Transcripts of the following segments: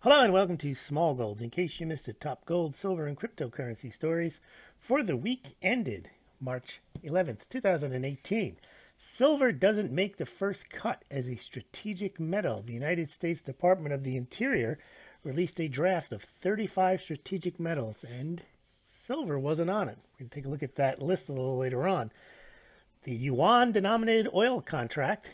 Hello and welcome to Smaulgld. In case you missed it, top gold, silver, and cryptocurrency stories for the week ended March 11th, 2018. Silver doesn't make the first cut as a strategic metal. The United States Department of the Interior released a draft of 35 strategic metals, and silver wasn't on it. We're going to take a look at that list a little later on. The yuan-denominated oil contract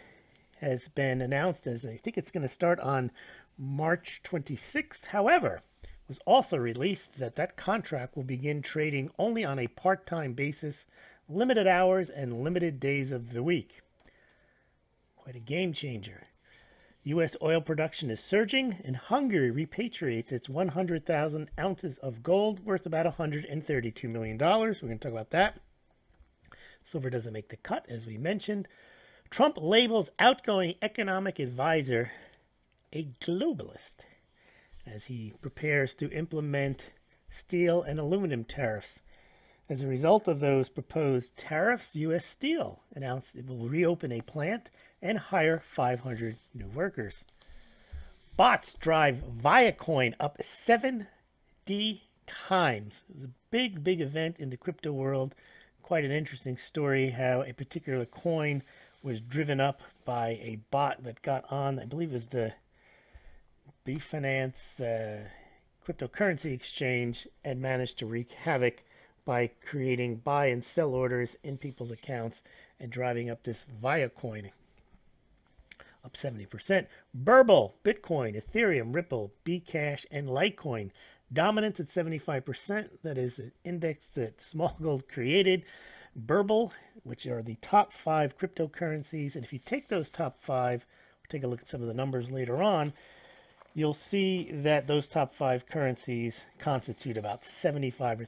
has been announced as, I think it's going to start on March 26th. However, it was also released that that contract will begin trading only on a part-time basis, limited hours, and limited days of the week. Quite a game changer. U.S. oil production is surging, and Hungary repatriates its 100,000 ounces of gold worth about $132 million. We're going to talk about that. Silver doesn't make the cut, as we mentioned. Trump labels outgoing economic advisor a globalist as he prepares to implement steel and aluminum tariffs. As a result of those proposed tariffs, U.S. Steel announced it will reopen a plant and hire 500 new workers. Bots drive Viacoin up 70 times. It was a big event in the crypto world. Quite an interesting story how a particular coin was driven up by a bot that got on, I believe it was the Binance cryptocurrency exchange, and managed to wreak havoc by creating buy and sell orders in people's accounts and driving up this Viacoin up 70%. Burble, Bitcoin, Ethereum, Ripple, Bcash, and Litecoin dominance at 75%. That is an index that Smaulgld created. Burble, which are the top 5 cryptocurrencies, and if you take those top 5, we'll take a look at some of the numbers later on, you'll see that those top 5 currencies constitute about 75%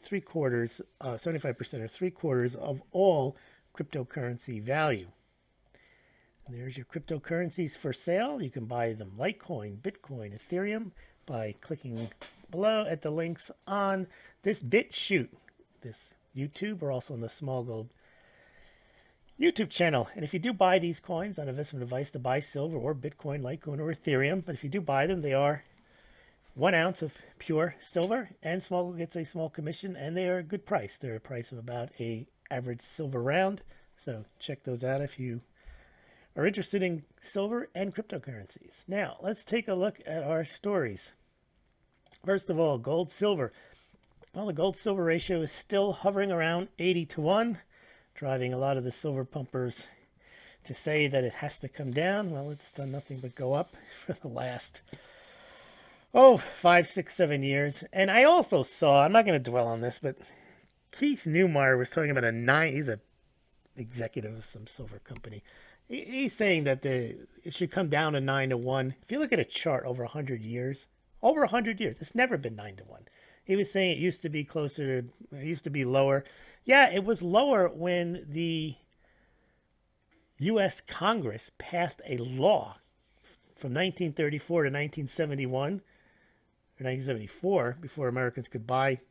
or 3/4 of all cryptocurrency value. And there's your cryptocurrencies for sale. You can buy them Litecoin, Bitcoin, Ethereum by clicking below at the links on this BitChute, this YouTube, or also on the Smaulgld YouTube channel. And if you do buy these coins, on investment advice to buy silver or Bitcoin, Litecoin, or Ethereum, but if you do buy them, they are 1 ounce of pure silver, and Smaulgld gets a small commission, and they are a good price. They're a price of about a average silver round. So check those out if you are interested in silver and cryptocurrencies. Now, let's take a look at our stories. First of all, gold, silver. Well, the gold-silver ratio is still hovering around 80-1. Driving a lot of the silver pumpers to say that it has to come down. Well, it's done nothing but go up for the last 5, 6, 7 years. And I also saw, I'm not going to dwell on this, but Keith Newmeyer was talking about he's an executive of some silver company. He's saying that it should come down to 9-1. If you look at a chart over 100 years, it's never been 9-1. He was saying it used to be lower. Yeah, it was lower when the U.S. Congress passed a law from 1934 to 1971, or 1974, before Americans could buy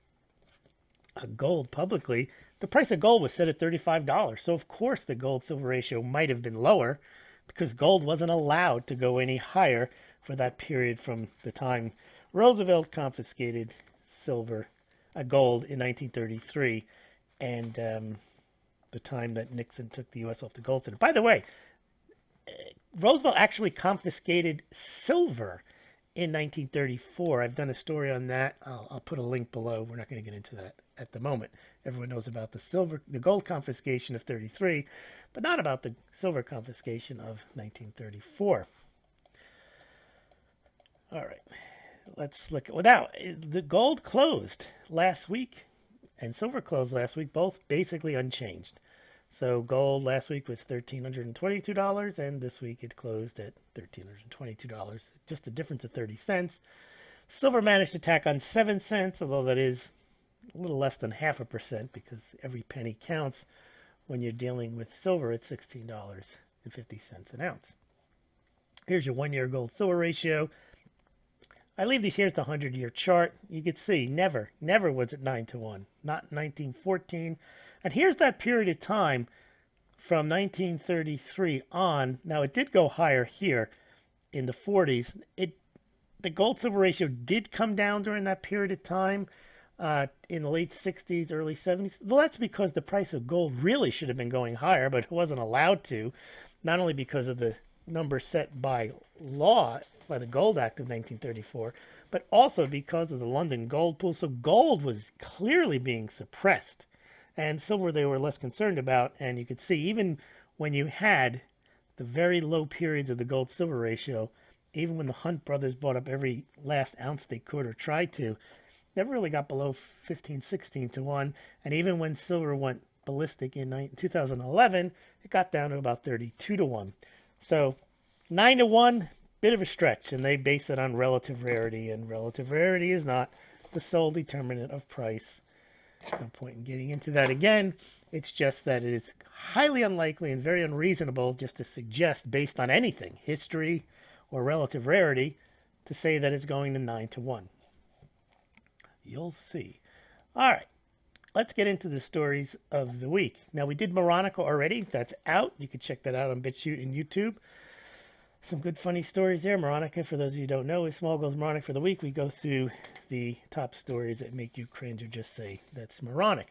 gold publicly. The price of gold was set at $35. So, of course, the gold-silver ratio might have been lower because gold wasn't allowed to go any higher for that period from the time Roosevelt confiscated gold in 1933 and the time that Nixon took the U.S. off the gold standard. By the way, Roosevelt actually confiscated silver in 1934. I've done a story on that. I'll put a link below. We're not going to get into that at the moment. Everyone knows about the gold confiscation of 33, but not about the silver confiscation of 1934. All right. Let's look at, now, the gold closed last week and silver closed last week, both basically unchanged. So gold last week was $1,322, and this week it closed at $1,322, just a difference of 30 cents. Silver managed to tack on 7 cents, although that is a little less than 0.5% because every penny counts when you're dealing with silver at $16.50 an ounce. Here's your 1-year gold-silver ratio. I leave these here as the 100-year chart. You can see never was it 9-1. Not 1914. And here's that period of time from 1933 on. Now, it did go higher here in the 40s. It the gold-silver ratio did come down during that period of time in the late 60s, early 70s. Well, that's because the price of gold really should have been going higher, but it wasn't allowed to, not only because of the number set by law, by the Gold Act of 1934, but also because of the London gold pool. So gold was clearly being suppressed, and silver they were less concerned about. And you could see, even when you had the very low periods of the gold-silver ratio, even when the Hunt brothers bought up every last ounce they could or tried to, never really got below 15, 16 to 1. And even when silver went ballistic in 2011, it got down to about 32 to 1. So 9 to 1, bit of a stretch, and they base it on relative rarity, and relative rarity is not the sole determinant of price. No point in getting into that again. It's just that it is highly unlikely and very unreasonable just to suggest, based on anything, history or relative rarity, to say that it's going to 9 to 1. You'll see. All right, let's get into the stories of the week. Now, we did Moronica already. That's out. You can check that out on BitChute and YouTube. Some good funny stories there. Moronica, for those of you who don't know, is Smaulgld's Moronic for the week. We go through the top stories that make you cringe or just say, that's moronic.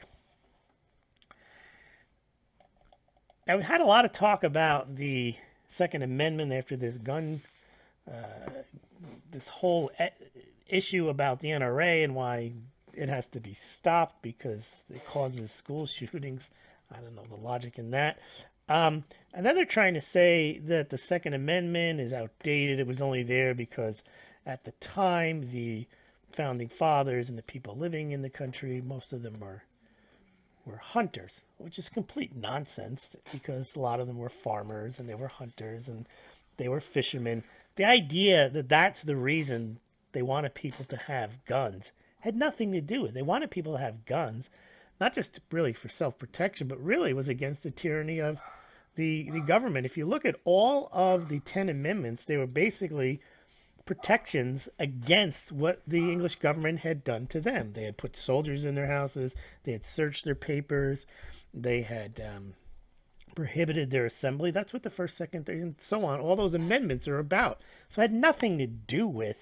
Now, we had a lot of talk about the Second Amendment after this gun, this whole issue about the NRA and why it has to be stopped because it causes school shootings. I don't know the logic in that. And then they're trying to say that the Second Amendment is outdated. It was only there because at the time, the founding fathers and the people living in the country, most of them were hunters, which is complete nonsense because a lot of them were farmers and they were hunters and they were fishermen. The idea that that's the reason they wanted people to have guns had nothing to do with it. They wanted people to have guns, not just really for self-protection, but really was against the tyranny of the government. If you look at all of the 10 amendments, they were basically protections against what the English government had done to them. They had put soldiers in their houses, they had searched their papers, they had prohibited their assembly. That's what the first, second, third, and so on. All those amendments are about. So it had nothing to do with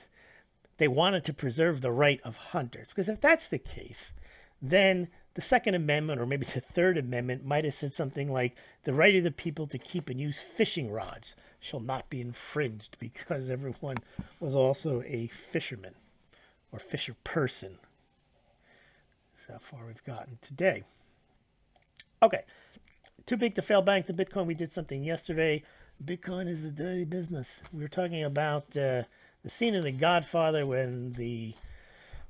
they wanted to preserve the right of hunters. Because if that's the case, then the Second Amendment, or maybe the Third Amendment, might have said something like, the right of the people to keep and use fishing rods shall not be infringed because everyone was also a fisherman or fisher person. That's how far we've gotten today. Okay, too big to fail banks and Bitcoin. We did something yesterday. Bitcoin is a dirty business. We were talking about the scene in The Godfather when the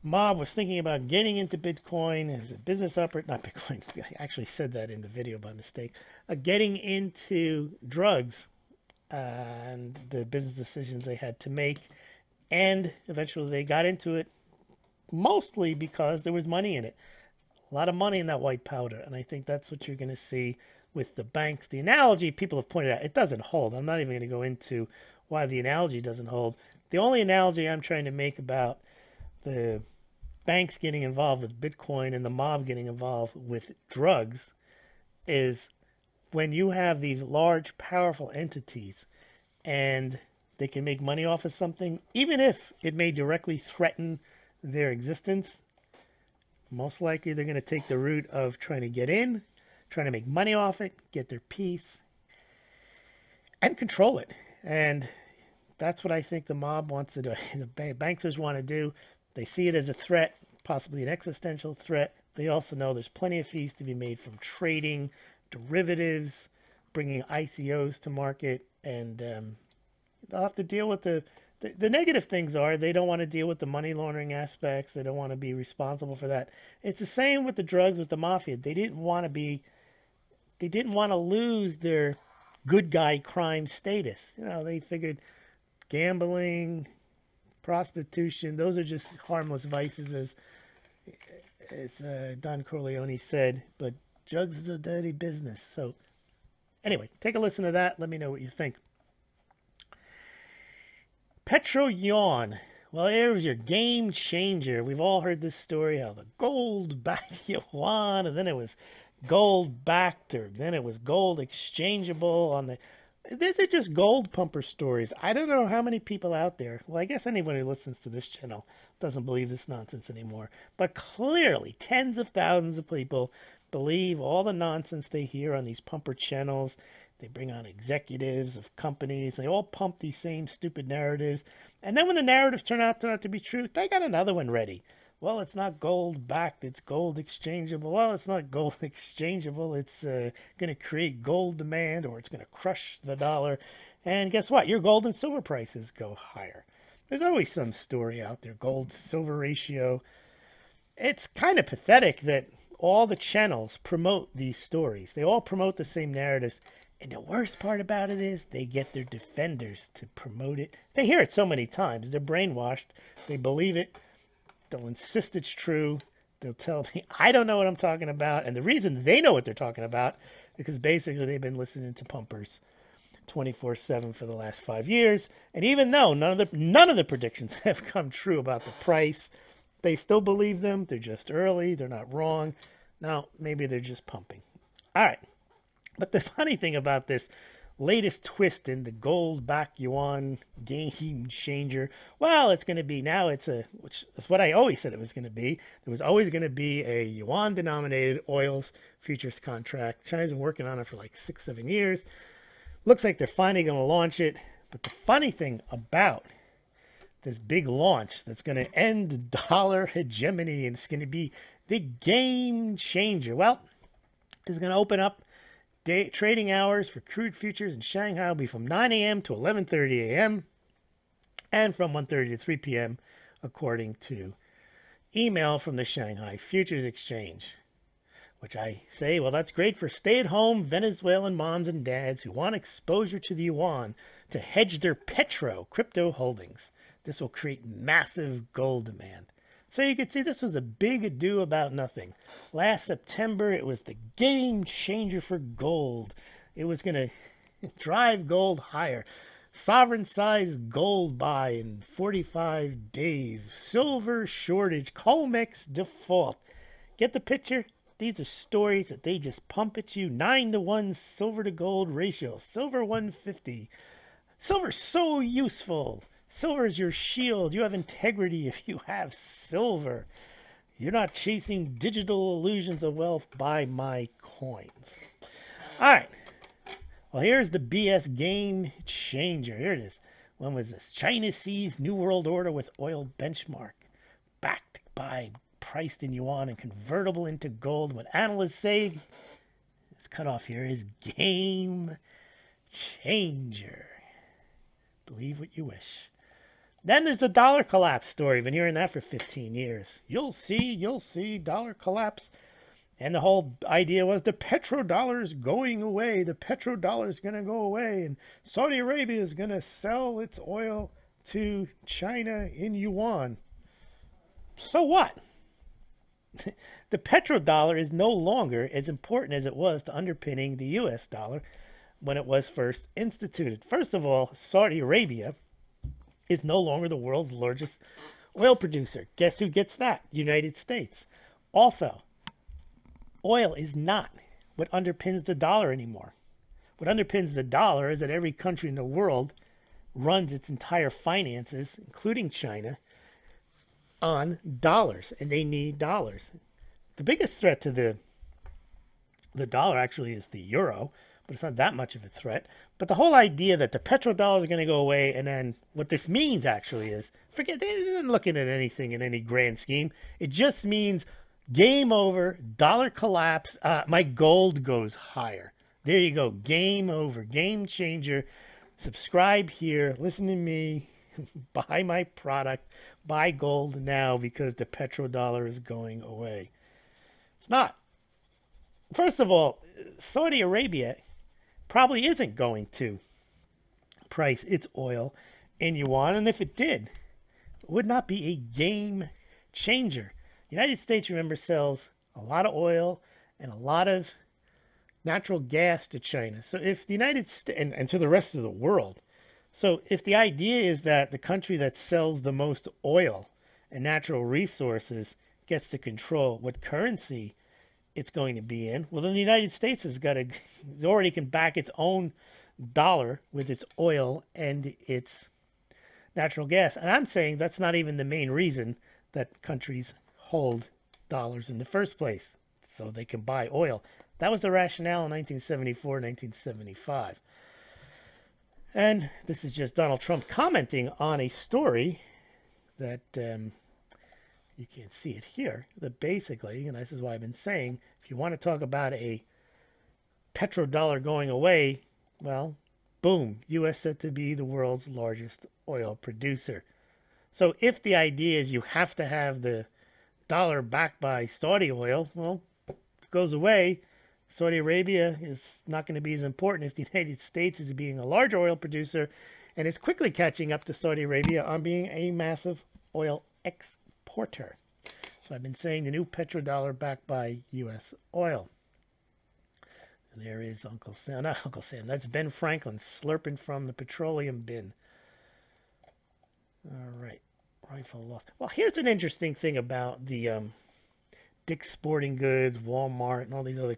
mob was thinking about getting into Bitcoin as a business operator. Not Bitcoin, I actually said that in the video by mistake. Getting into drugs and the business decisions they had to make. And eventually they got into it mostly because there was money in it. A lot of money in that white powder. And I think that's what you're going to see with the banks. The analogy people have pointed out, it doesn't hold. I'm not even going to go into why the analogy doesn't hold. The only analogy I'm trying to make about the banks getting involved with Bitcoin and the mob getting involved with drugs is when you have these large, powerful entities and they can make money off of something, even if it may directly threaten their existence, most likely they're going to take the route of trying to get in, trying to make money off it, get their piece, and control it. And that's what I think the mob wants to do. The banksters want to do. They see it as a threat, possibly an existential threat. They also know there's plenty of fees to be made from trading, derivatives, bringing ICOs to market, and they'll have to deal with the negative things are they don't want to deal with the money laundering aspects. They don't want to be responsible for that. It's the same with the drugs with the mafia. They didn't want to lose their good guy crime status. You know, they figured gambling, prostitution, those are just harmless vices, as Don Corleone said, but drugs is a dirty business. So anyway, take a listen to that. Let me know what you think. Petro Yawn. Well, there's your game changer. We've all heard this story, how the gold backed yuan, and then it was gold backed, or then it was gold exchangeable on the... These are just gold pumper stories. I don't know how many people out there, well, I guess anyone who listens to this channel doesn't believe this nonsense anymore. But clearly, tens of thousands of people believe all the nonsense they hear on these pumper channels. They bring on executives of companies. They all pump these same stupid narratives. And then when the narratives turn out to be true, they got another one ready. Well, it's not gold backed, it's gold exchangeable. Well, it's not gold exchangeable. It's going to create gold demand, or it's going to crush the dollar. And guess what? Your gold and silver prices go higher. There's always some story out there, gold-silver ratio. It's kind of pathetic that all the channels promote these stories. They all promote the same narratives. And the worst part about it is they get their defenders to promote it. They hear it so many times. They're brainwashed. They believe it. They'll insist it's true. They'll tell me, I don't know what I'm talking about. And the reason they know what they're talking about is because basically they've been listening to pumpers 24/7 for the last 5 years. And even though none of the predictions have come true about the price, they still believe them. They're just early. They're not wrong. Now, maybe they're just pumping. All right. But the funny thing about this latest twist in the gold back yuan game changer, well, it's going to be now, which is what I always said it was going to be. There was always going to be a yuan denominated oils futures contract. China's been working on it for like 6-7 years. Looks like they're finally going to launch it. But the funny thing about this big launch that's going to end dollar hegemony, and it's going to be the game changer. Well, it's going to open up trading hours for crude futures in Shanghai will be from 9 a.m. to 11:30 a.m. and from 1:30 to 3 p.m. according to email from the Shanghai Futures Exchange. Which I say, well, that's great for stay-at-home Venezuelan moms and dads who want exposure to the yuan to hedge their crypto holdings. This will create massive gold demand. So you can see this was a big ado about nothing. Last September, it was the game changer for gold. It was going to drive gold higher. Sovereign-sized gold buy in 45 days. Silver shortage. COMEX default. Get the picture? These are stories that they just pump at you. 9-to-1 silver to gold ratio. Silver 150. Silver's so useful. Silver is your shield. You have integrity if you have silver. You're not chasing digital illusions of wealth. Buy my coins. All right. Well, here's the BS game changer. Here it is. When was this? China sees New World Order with oil benchmark. Backed by priced in yuan and convertible into gold. What analysts say, this cutoff here is game changer. Believe what you wish. Then there's the dollar collapse story. Been hearing that for 15 years. You'll see, dollar collapse. And the whole idea was the petrodollar is going away. The petrodollar is going to go away. And Saudi Arabia is going to sell its oil to China in yuan. So what? The petrodollar is no longer as important as it was to underpinning the US dollar when it was first instituted. First of all, Saudi Arabia is no longer the world's largest oil producer. Guess who gets that? United States. Also, oil is not what underpins the dollar anymore. What underpins the dollar is that every country in the world runs its entire finances, including China, on dollars, and they need dollars. The biggest threat to the dollar actually is the euro, but it's not that much of a threat. But the whole idea that the petrodollar is going to go away, and then what this means actually is, forget, they're not looking at anything in any grand scheme. It just means game over, dollar collapse, my gold goes higher. There you go, game over, game changer. Subscribe here, listen to me, buy my product, buy gold now because the petrodollar is going away. It's not. First of all, Saudi Arabia probably isn't going to price its oil in yuan, and if it did, it would not be a game changer. The United States, remember, sells a lot of oil and a lot of natural gas to China. So if the United States, and to the rest of the world, so if the idea is that the country that sells the most oil and natural resources gets to control what currency it's going to be in, well, then the United States has got to, already can back its own dollar with its oil and its natural gas. And I'm saying that's not even the main reason that countries hold dollars in the first place, so they can buy oil. That was the rationale in 1974, 1975. And this is just Donald Trump commenting on a story that you can't see it here, that basically, and this is why I've been saying, if you want to talk about a petrodollar going away, well, boom, U.S. said to be the world's largest oil producer. So if the idea is you have to have the dollar backed by Saudi oil, well, if it goes away, Saudi Arabia is not going to be as important if the United States is being a large oil producer and is quickly catching up to Saudi Arabia on being a massive oil exporter. So I've been saying the new petrodollar backed by U.S. oil. And there is Uncle Sam, not Uncle Sam, that's Ben Franklin slurping from the petroleum bin. All right, rifle lost. Well, here's an interesting thing about the Dick's Sporting Goods, Walmart, and all these other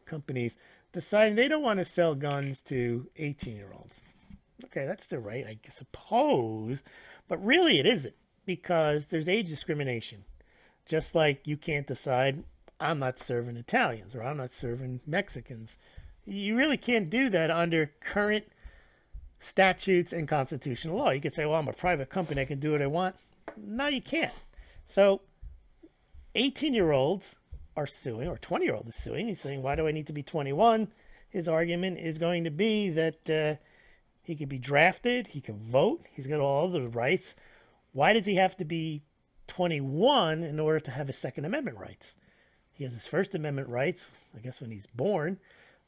companies deciding they don't want to sell guns to 18-year-olds. Okay, that's their right, I suppose, but really it isn't, because there's age discrimination. Just like you can't decide, I'm not serving Italians or I'm not serving Mexicans. You really can't do that under current statutes and constitutional law. You could say, well, I'm a private company, I can do what I want. No, you can't. So 18-year-olds are suing, or 20-year-old is suing. He's saying, why do I need to be 21? His argument is going to be that he can be drafted, he can vote, he's got all the rights. Why does he have to be 21 in order to have his Second Amendment rights? He has his First Amendment rights, I guess, when he's born.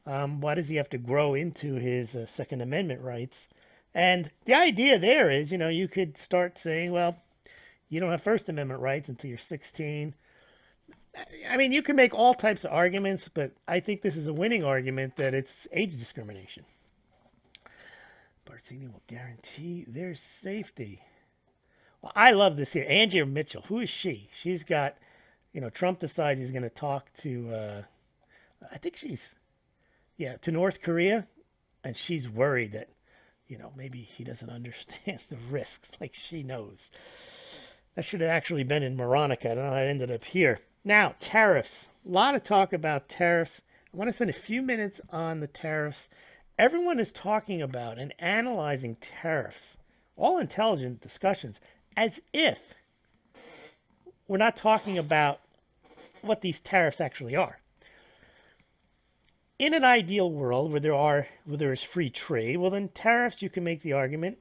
Why does he have to grow into his Second Amendment rights? And the idea there is, you know, you could start saying, well, you don't have First Amendment rights until you're 16. I mean, you can make all types of arguments, but I think this is a winning argument that it's age discrimination. Barzini will guarantee their safety. Well, I love this here. Andrea Mitchell, who is she? She's got, you know, Trump decides he's going to talk to, I think she's, yeah, to North Korea, and she's worried that, you know, maybe he doesn't understand the risks like she knows. That should have actually been in Veronica. I don't know how it ended up here. Now, tariffs. A lot of talk about tariffs. I want to spend a few minutes on the tariffs. Everyone is talking about and analyzing tariffs, all intelligent discussions, as if we're not talking about what these tariffs actually are. In an ideal world where there is free trade, well, then tariffs, you can make the argument,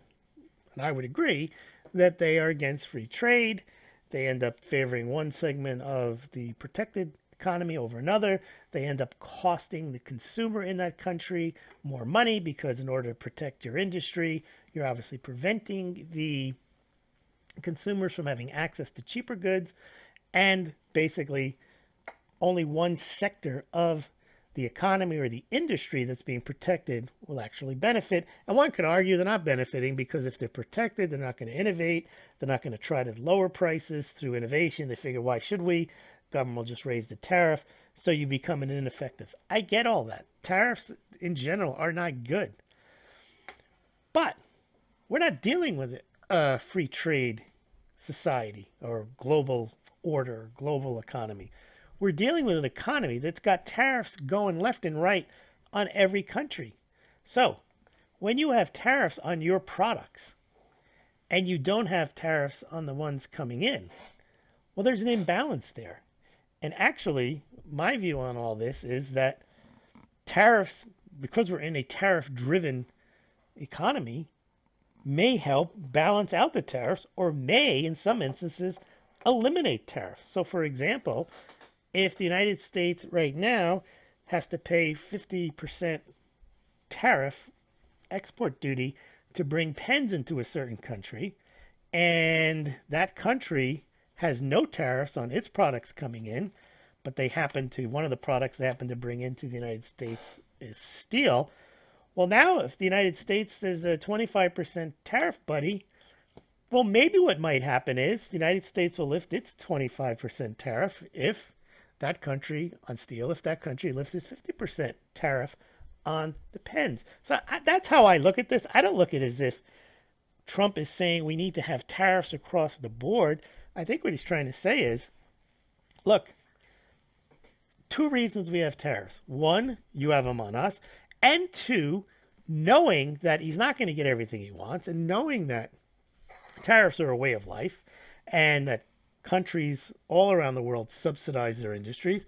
and I would agree, that they are against free trade. They end up favoring one segment of the protected economy over another. They end up costing the consumer in that country more money because in order to protect your industry, you're obviously preventing the consumers from having access to cheaper goods, and basically only one sector of the economy or the industry that's being protected will actually benefit. And one could argue they're not benefiting because if they're protected, they're not going to innovate. They're not going to try to lower prices through innovation. They figure, why should we? Government will just raise the tariff. So you become an ineffective. I get all that. Tariffs in general are not good. But we're not dealing with a free trade society or global order, global economy. We're dealing with an economy that's got tariffs going left and right on every country. So when you have tariffs on your products and you don't have tariffs on the ones coming in, well, there's an imbalance there. And actually, my view on all this is that tariffs, because we're in a tariff-driven economy, may help balance out the tariffs or may, in some instances, eliminate tariffs. So, for example, if the United States right now has to pay 50% tariff export duty to bring pens into a certain country, and that country has no tariffs on its products coming in, but they happen to, one of the products they happen to bring into the United States is steel. Well, now if the United States says a 25% tariff, buddy, well, maybe what might happen is the United States will lift its 25% tariff if that country on steel, if that country lifts its 50% tariff on the pens. So that's how I look at this. I don't look at it as if Trump is saying we need to have tariffs across the board. I think what he's trying to say is, look, two reasons we have tariffs. One, you have them on us. And two, knowing that he's not going to get everything he wants, and knowing that tariffs are a way of life and that countries all around the world subsidize their industries,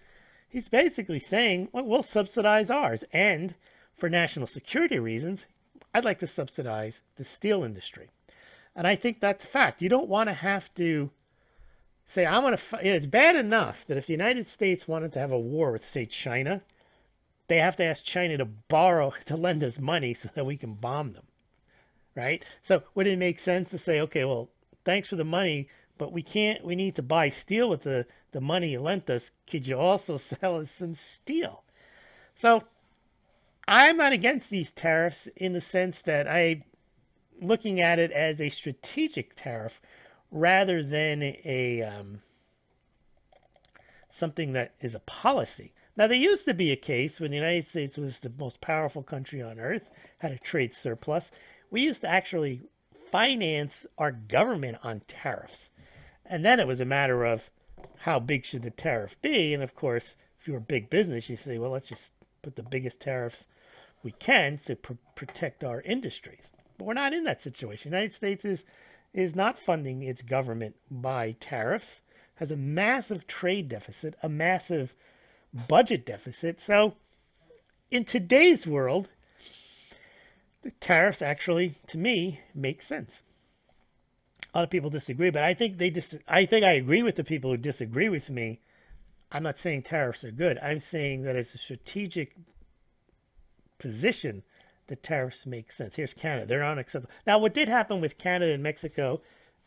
he's basically saying, well, we'll subsidize ours. And for national security reasons, I'd like to subsidize the steel industry. And I think that's a fact. You don't want to have to say, I want to, it's bad enough that if the United States wanted to have a war with, say, China, they have to ask China to lend us money so that we can bomb them, right? So would it make sense to say, okay, well, thanks for the money, but we need to buy steel with the money you lent us. Could you also sell us some steel? So I'm not against these tariffs in the sense that I'm looking at it as a strategic tariff rather than a something that is a policy. Now, there used to be a case when the United States was the most powerful country on earth, had a trade surplus. We used to actually finance our government on tariffs. And then it was a matter of how big should the tariff be? And of course, if you're a big business, you say, well, let's just put the biggest tariffs we can to protect our industries. But we're not in that situation. The United States is not funding its government by tariffs, has a massive trade deficit, a massive budget deficit. So in today's world, the tariffs actually, to me, make sense. A lot of people disagree, but I think I agree with the people who disagree with me. I'm not saying tariffs are good. I'm saying that as a strategic position, the tariffs make sense. Here's Canada. They're unacceptable. Now, what did happen with Canada and Mexico,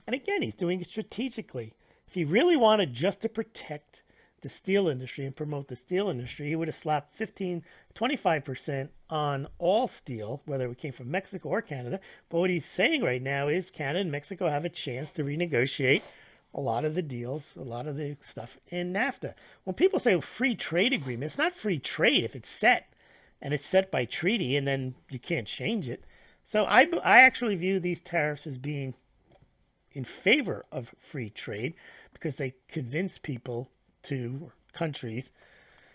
and again, he's doing it strategically. If he really wanted just to protect the steel industry and promote the steel industry, he would have slapped 25% on all steel, whether it came from Mexico or Canada. But what he's saying right now is Canada and Mexico have a chance to renegotiate a lot of the deals, a lot of the stuff in NAFTA. When people say free trade agreement, it's not free trade if it's set, and it's set by treaty, and then you can't change it. So I actually view these tariffs as being in favor of free trade because they convince people to countries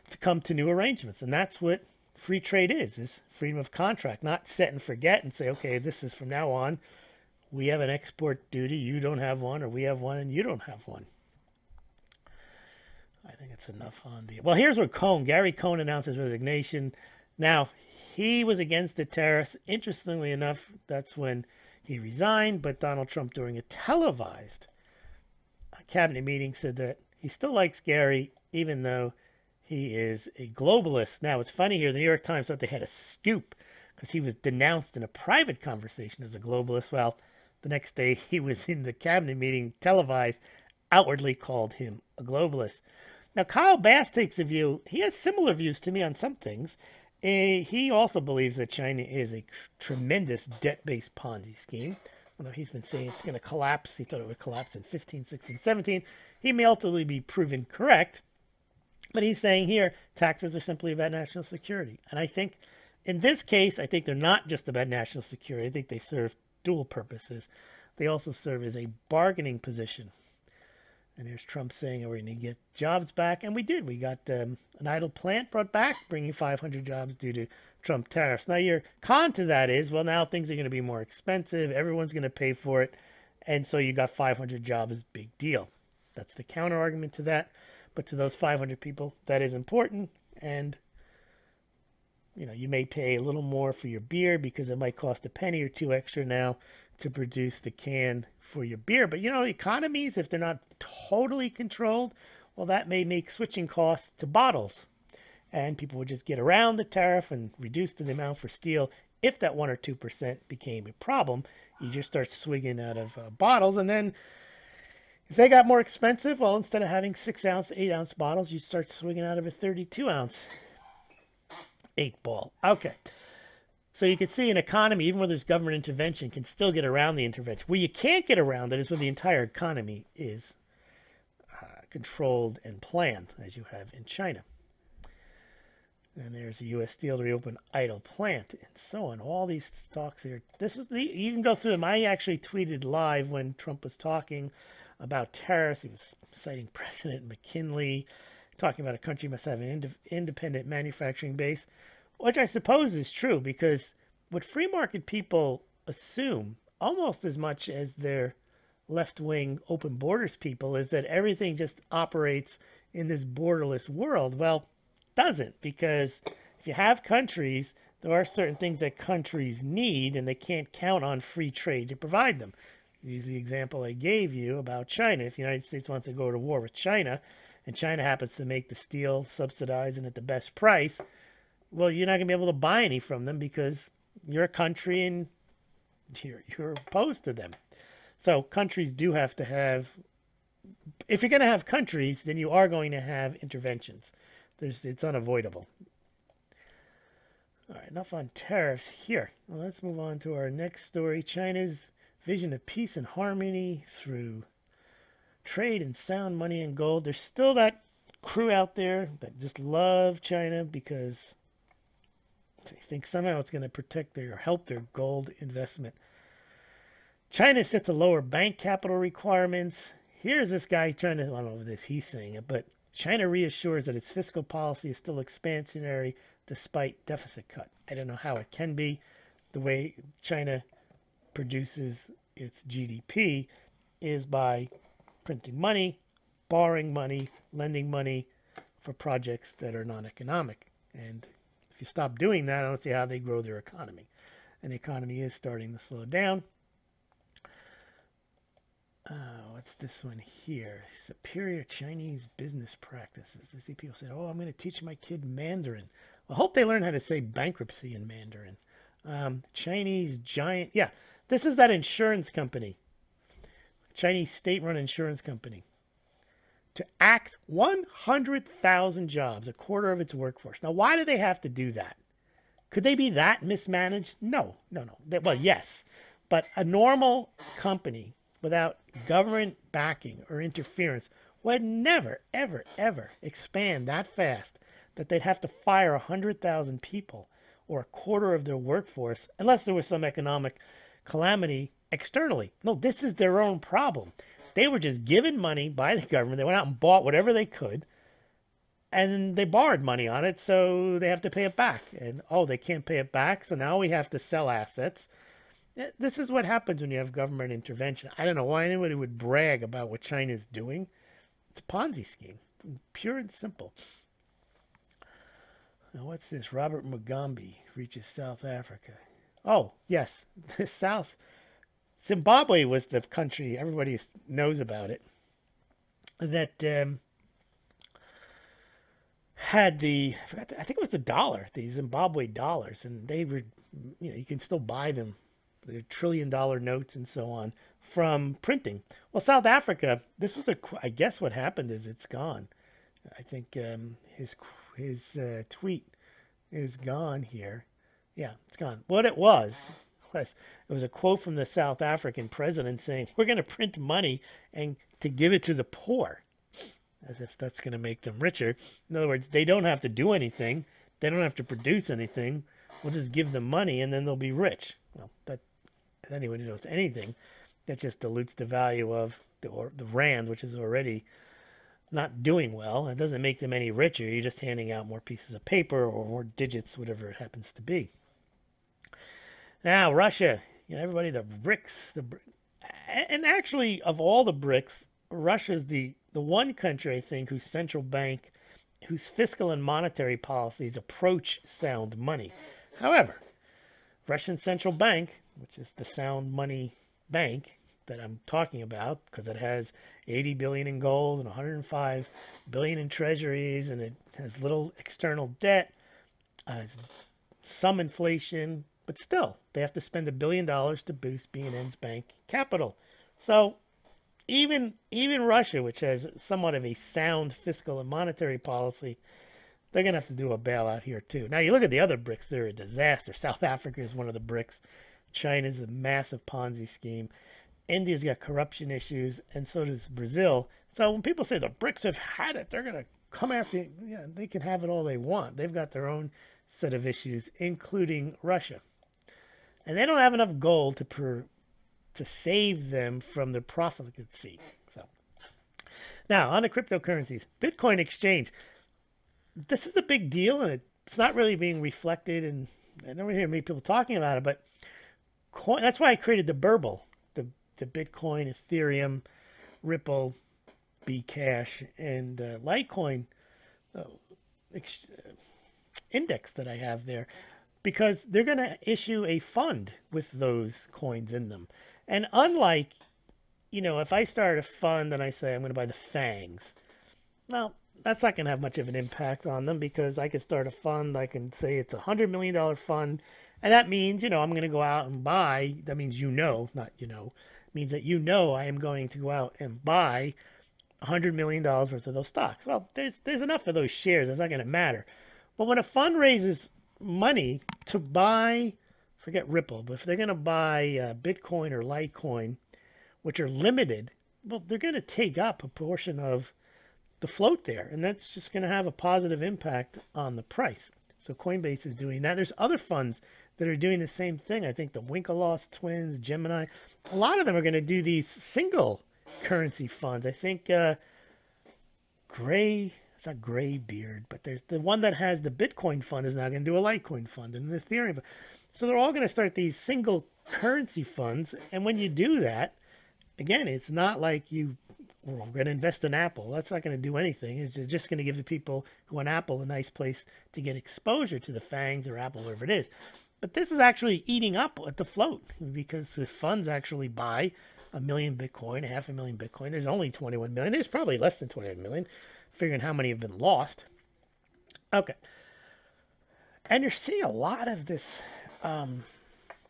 to come to new arrangements. And that's what free trade is freedom of contract, not set and forget and say, okay, this is from now on, we have an export duty, you don't have one, or we have one and you don't have one. I think it's enough on the... Well, here's where Gary Cohn announced his resignation. Now, he was against the tariffs. Interestingly enough, that's when he resigned, but Donald Trump, during a televised cabinet meeting, said that he still likes Gary, even though he is a globalist. Now, it's funny here, the New York Times thought they had a scoop because he was denounced in a private conversation as a globalist. Well, the next day he was in the cabinet meeting, televised, outwardly called him a globalist. Now, Kyle Bass takes a view, he has similar views to me on some things. He also believes that China is a tremendous debt-based Ponzi scheme. Although he's been saying it's going to collapse. He thought it would collapse in 15, 16, 17. He may ultimately be proven correct. But he's saying here, taxes are simply about national security. And I think, in this case, I think they're not just about national security. I think they serve dual purposes. They also serve as a bargaining position. And here's Trump saying we're going to get jobs back. And we did. We got an idle plant brought back, bringing 500 jobs due to Trump tariffs. Now, your con to that is, well, now things are going to be more expensive. Everyone's going to pay for it. And so you got 500 jobs, big deal. That's the counter argument to that. But to those 500 people, that is important. And, you know, you may pay a little more for your beer because it might cost a penny or two extra now to produce the can for your beer. But, you know, economies, if they're not totally controlled, well, that may make switching costs to bottles. And people would just get around the tariff and reduce the amount for steel. If that 1 or 2% became a problem, you just start swigging out of bottles. And then if they got more expensive, well, instead of having 6-ounce, 8-ounce bottles, you start swigging out of a 32-ounce 8-ball. Okay. So you can see an economy, even where there's government intervention, can still get around the intervention. Where you can't get around it is when the entire economy is controlled and planned, as you have in China. And there's a U.S. Steel to reopen idle plant, and so on. All these stocks here. This is you can go through them. I actually tweeted live when Trump was talking about tariffs. He was citing President McKinley, talking about a country must have an independent manufacturing base, which I suppose is true, because what free market people assume, almost as much as their left-wing open borders people, is that everything just operates in this borderless world. Well, doesn't, because if you have countries, there are certain things that countries need, and they can't count on free trade to provide them. Use the example I gave you about China. If the United States wants to go to war with China, and China happens to make the steel, subsidize, and at the best price, well, you're not going to be able to buy any from them because you're a country and you're opposed to them. So countries do have to have, if you're going to have countries, then you are going to have interventions. It's unavoidable. All right, enough on tariffs here. Well, let's move on to our next story. China's vision of peace and harmony through trade and sound money and gold. There's still that crew out there that just love China because they think somehow it's going to protect or help their gold investment. China is set to lower bank capital requirements. Here's this guy trying to, I don't know if this he's saying it, but China reassures that its fiscal policy is still expansionary despite deficit cut. I don't know how it can be. The way China produces its GDP is by printing money, borrowing money, lending money for projects that are non-economic. And if you stop doing that, I don't see how they grow their economy. And the economy is starting to slow down. What's this one here? Superior Chinese business practices. I see people say, oh, I'm going to teach my kid Mandarin. Well, I hope they learn how to say bankruptcy in Mandarin. Chinese giant. Yeah, this is that insurance company. Chinese state-run insurance company. To axe 100,000 jobs, a quarter of its workforce. Now, why do they have to do that? Could they be that mismanaged? No. Well, yes. But a normal company without government backing or interference would never, ever, ever expand that fast that they'd have to fire 100,000 people or a quarter of their workforce unless there was some economic calamity externally. No, this is their own problem. They were just given money by the government. They went out and bought whatever they could, and they borrowed money on it, so they have to pay it back. And, oh, they can't pay it back, so now we have to sell assets. This is what happens when you have government intervention. I don't know why anybody would brag about what China's doing. It's a Ponzi scheme, pure and simple. Now, what's this? Robert Mugabe reaches South Africa. Oh, yes, the Zimbabwe was the country, everybody knows about it, that had I think it was the Zimbabwe dollars, and they were, you can still buy them. They're $1 trillion notes and so on from printing. Well, South Africa, this was I guess what happened is it's gone. I think his tweet is gone here. Yeah, it's gone. What it was a quote from the South African president saying, we're going to print money and to give it to the poor, as if that's going to make them richer. In other words, they don't have to do anything. They don't have to produce anything. We'll just give them money and then they'll be rich. Well, that anyone who knows anything, that just dilutes the value of the rand, which is already not doing well. It doesn't make them any richer. You're just handing out more pieces of paper or more digits, whatever it happens to be. Now, Russia, everybody, the BRICS, and actually, of all the BRICS, Russia's the one country, I think, whose central bank, whose fiscal and monetary policies approach sound money. However, Russian central bank, which is the sound money bank that I'm talking about, because it has 80 billion in gold and 105 billion in treasuries, and it has little external debt, has some inflation, but still, they have to spend $1 billion to boost BNN's bank capital. So even Russia, which has somewhat of a sound fiscal and monetary policy, they're going to have to do a bailout here too. Now, you look at the other BRICS, they're a disaster. South Africa is one of the BRICS. China's a massive Ponzi scheme. India's got corruption issues, and so does Brazil. So when people say the BRICS have had it, they're going to come after you. Yeah, they can have it all they want. They've got their own set of issues, including Russia. And they don't have enough gold to save them from the profligacy. So now on the cryptocurrencies, Bitcoin exchange. This is a big deal, and it's not really being reflected, and I don't hear many people talking about it, but that's why I created the Burble, the Bitcoin, Ethereum, Ripple, Bcash, and Litecoin index that I have there, because they're going to issue a fund with those coins in them. And unlike, if I start a fund and I say I'm going to buy the FANGs, well, that's not going to have much of an impact on them, because I can start a fund. I can say it's a $100 million fund, and that means, I'm going to go out and buy. That means not means that I am going to go out and buy $100 million worth of those stocks. Well, there's enough of those shares. It's not going to matter. But when a fund raises money to buy, forget Ripple, but if they're going to buy Bitcoin or Litecoin, which are limited, well, they're going to take up a portion of the float there, and that's just going to have a positive impact on the price. So Coinbase is doing that. There's other funds that are doing the same thing. I think the Winklevoss twins, Gemini, a lot of them are going to do these single currency funds. I think it's not Graybeard, but there's the one that has the Bitcoin fund is now going to do a Litecoin fund and an Ethereum fund. So they're all going to start these single currency funds. And when you do that, again, it's not like we're going to invest in Apple. That's not going to do anything. It's just going to give the people who want Apple a nice place to get exposure to the FANGs or Apple, whatever it is. But this is actually eating up at the float, because the funds actually buy 1 million Bitcoin, 500,000 Bitcoin. There's only 21 million. There's probably less than 21 million, figuring how many have been lost. Okay. And you're seeing a lot of this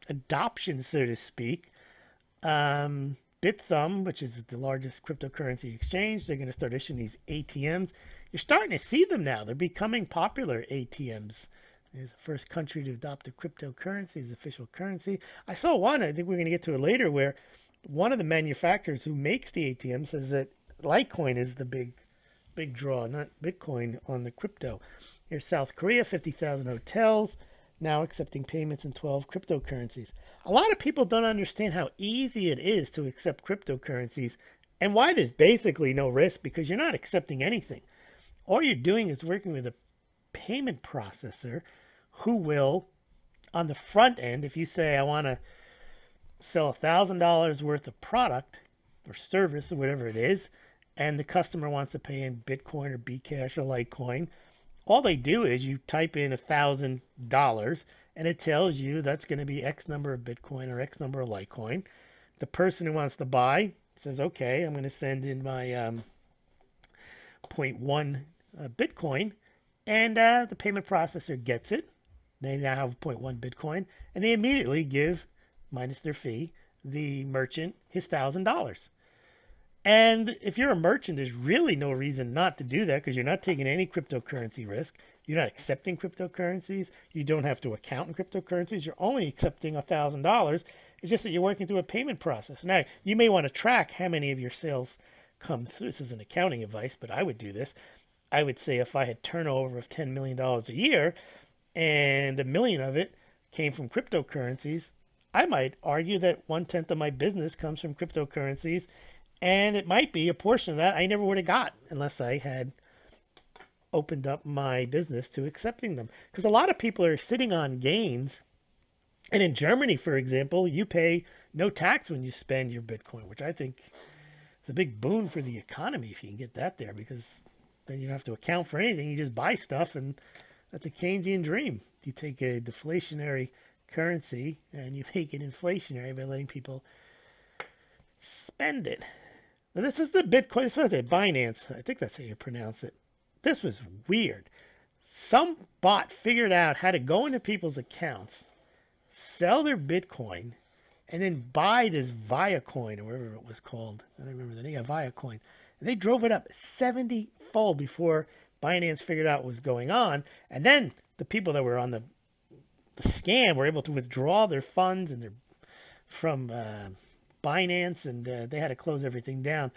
adoption, so to speak. BitThumb, which is the largest cryptocurrency exchange, they're going to start issuing these ATMs. You're starting to see them now. They're becoming popular, ATMs. It's the first country to adopt a cryptocurrency as official currency. I saw one, I think we're going to get to it later, where one of the manufacturers who makes the ATM says that Litecoin is the big draw, not Bitcoin on the crypto. Here's South Korea, 50,000 hotels, now accepting payments in 12 cryptocurrencies. A lot of people don't understand how easy it is to accept cryptocurrencies and why there's basically no risk, because you're not accepting anything. All you're doing is working with a payment processor who will, on the front end, if you say, I want to sell $1,000 worth of product or service or whatever it is, and the customer wants to pay in Bitcoin or Bcash or Litecoin, all they do is you type in $1,000 and it tells you that's going to be X number of Bitcoin or X number of Litecoin. The person who wants to buy says, okay, I'm going to send in my 0.1 Bitcoin, and the payment processor gets it. They now have 0.1 Bitcoin, and they immediately give, minus their fee, the merchant his $1,000. And if you're a merchant, there's really no reason not to do that, because you're not taking any cryptocurrency risk. You're not accepting cryptocurrencies. You don't have to account in cryptocurrencies. You're only accepting $1,000. It's just that you're working through a payment process. Now, you may want to track how many of your sales come through. This isn't accounting advice, but I would do this. I would say if I had turnover of $10 million a year and $1 million of it came from cryptocurrencies, I might argue that 1/10 of my business comes from cryptocurrencies, and it might be a portion of that I never would have got unless I had opened up my business to accepting them. Because a lot of people are sitting on gains. And in Germany, for example, you pay no tax when you spend your Bitcoin, which I think is a big boon for the economy if you can get that there, because then you don't have to account for anything. You just buy stuff, and that's a Keynesian dream. You take a deflationary currency and you make it inflationary by letting people spend it. Now, this is the Bitcoin. This was Binance. I think that's how you pronounce it. This was weird. Some bot figured out how to go into people's accounts, sell their Bitcoin, and then buy this Viacoin, or whatever it was called. I don't remember the name. Viacoin. And they drove it up 70-fold before Binance figured out what was going on. And then the people that were on the scam were able to withdraw their funds and from Binance, and they had to close everything down.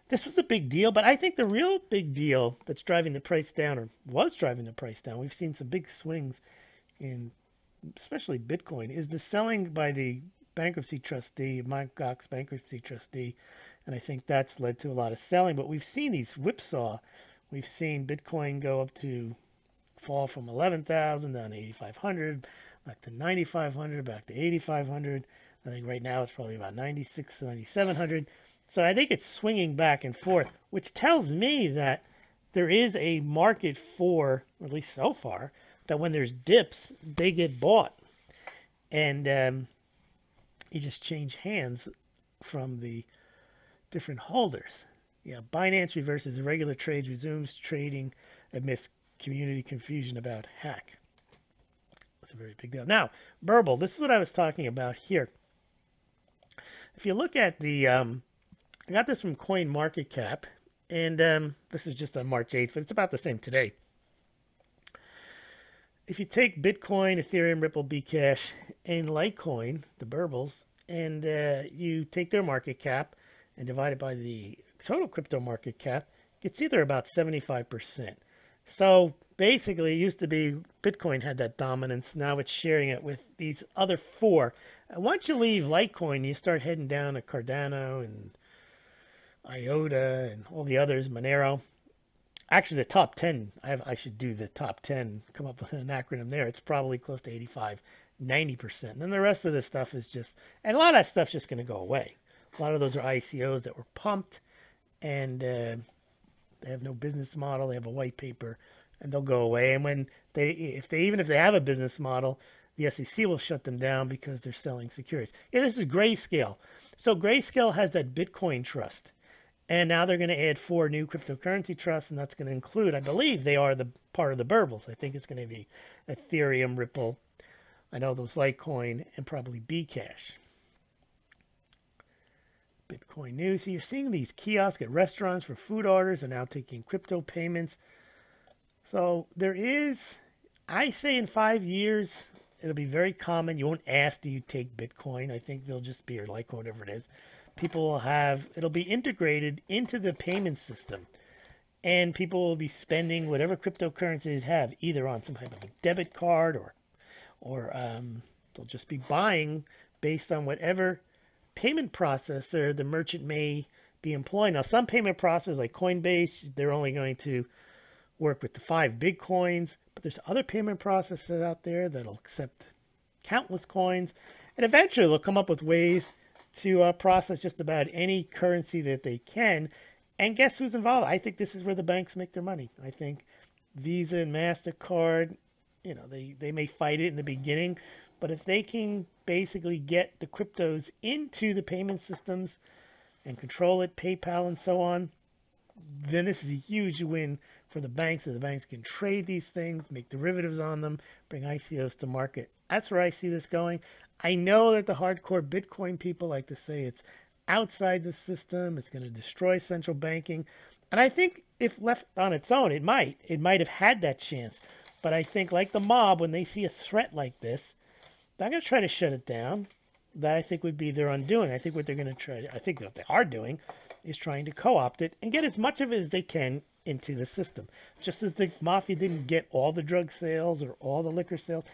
this was a big deal, but I think the real big deal that's driving the price down, or was driving the price down, we've seen some big swings in especially Bitcoin, is the selling by the bankruptcy trustee, Mt. Gox bankruptcy trustee, and I think that's led to a lot of selling. But we've seen these whipsaw. We've seen Bitcoin go up to fall from 11,000 down to 8,500, back to 9,500, back to 8,500. I think right now it's probably about 96, 9,700. So I think it's swinging back and forth, which tells me that there is a market for, or at least so far, that when there's dips, they get bought. And you just change hands from the different holders. Yeah, Binance reverses irregular trades, resumes trading amidst community confusion about hack. That's a very big deal. Now, Burble, this is what I was talking about here. If you look at the, I got this from CoinMarketCap, and this is just on March 8th, but it's about the same today. If you take Bitcoin, Ethereum, Ripple, Bcash, and Litecoin, the Burbles, and you take their market cap and divide it by the total crypto market cap, it's either about 75%. So basically, it used to be Bitcoin had that dominance. Now it's sharing it with these other four. And once you leave Litecoin, you start heading down to Cardano and IOTA and all the others, Monero. Actually, the top 10, I should do the top 10, come up with an acronym there. It's probably close to 85, 90%. And then the rest of this stuff is just, and a lot of that stuff's just going to go away. A lot of those are ICOs that were pumped, and they have no business model. They have a white paper, and they'll go away. And when even if they have a business model, the SEC will shut them down because they're selling securities. Yeah, this is Grayscale. So Grayscale has that Bitcoin trust. And now they're going to add 4 new cryptocurrency trusts, and that's going to include, I believe they are the part of the Burbles. I think it's going to be Ethereum, Ripple, I know those Litecoin, and probably Bcash. Bitcoin news. So you're seeing these kiosks at restaurants for food orders and now taking crypto payments. So there is, I say in 5 years, it'll be very common. You won't ask, do you take Bitcoin? I think they'll just be, or Litecoin, whatever it is. People will have, it'll be integrated into the payment system. And people will be spending whatever cryptocurrencies have, either on some type of a debit card or they'll just be buying based on whatever payment processor the merchant may be employing. Now, some payment processors like Coinbase, they're only going to work with the 5 big coins, but there's other payment processors out there that'll accept countless coins, and eventually they'll come up with ways to process just about any currency that they can. And guess who's involved? I think this is where the banks make their money. I think Visa and MasterCard, you know, they may fight it in the beginning, but if they can basically get the cryptos into the payment systems and control it, PayPal and so on, then this is a huge win for the banks. So the banks can trade these things, make derivatives on them, bring ICOs to market. That's where I see this going. I know that the hardcore Bitcoin people like to say it's outside the system, it's going to destroy central banking. And I think if left on its own, it might have had that chance. But I think like the mob, when they see a threat like this, they're going to try to shut it down. That I think would be their undoing. I think what they're going to try to, I think what they are doing is trying to co-opt it and get as much of it as they can into the system. Just as the mafia didn't get all the drug sales or all the liquor sales,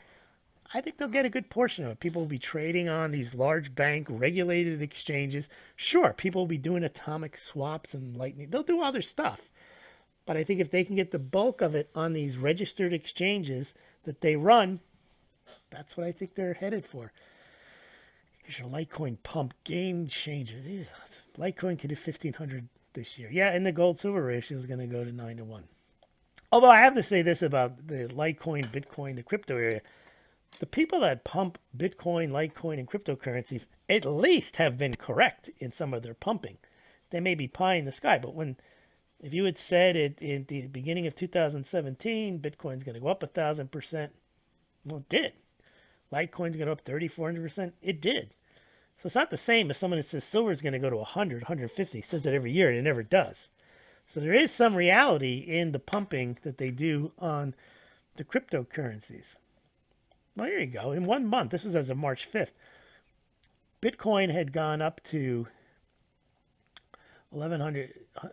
I think they'll get a good portion of it. People will be trading on these large bank regulated exchanges. Sure, people will be doing atomic swaps and lightning. They'll do other stuff. But I think if they can get the bulk of it on these registered exchanges that they run, that's what I think they're headed for. Here's your Litecoin pump game changer. Litecoin could do 1,500 this year. Yeah, and the gold-silver ratio is going to go to 9-to-1. Although I have to say this about the Litecoin, Bitcoin, the crypto area. The people that pump Bitcoin, Litecoin, and cryptocurrencies at least have been correct in some of their pumping. They may be pie in the sky, but if you had said it in the beginning of 2017, Bitcoin's going to go up 1,000%, well, it did. Litecoin's going to go up 3,400%, it did. So it's not the same as someone that says silver is going to go to 100, 150. Says that every year, and it never does. So there is some reality in the pumping that they do on the cryptocurrencies. Well, here you go. In 1 month, this was as of March 5th, Bitcoin had gone up to $1,100. I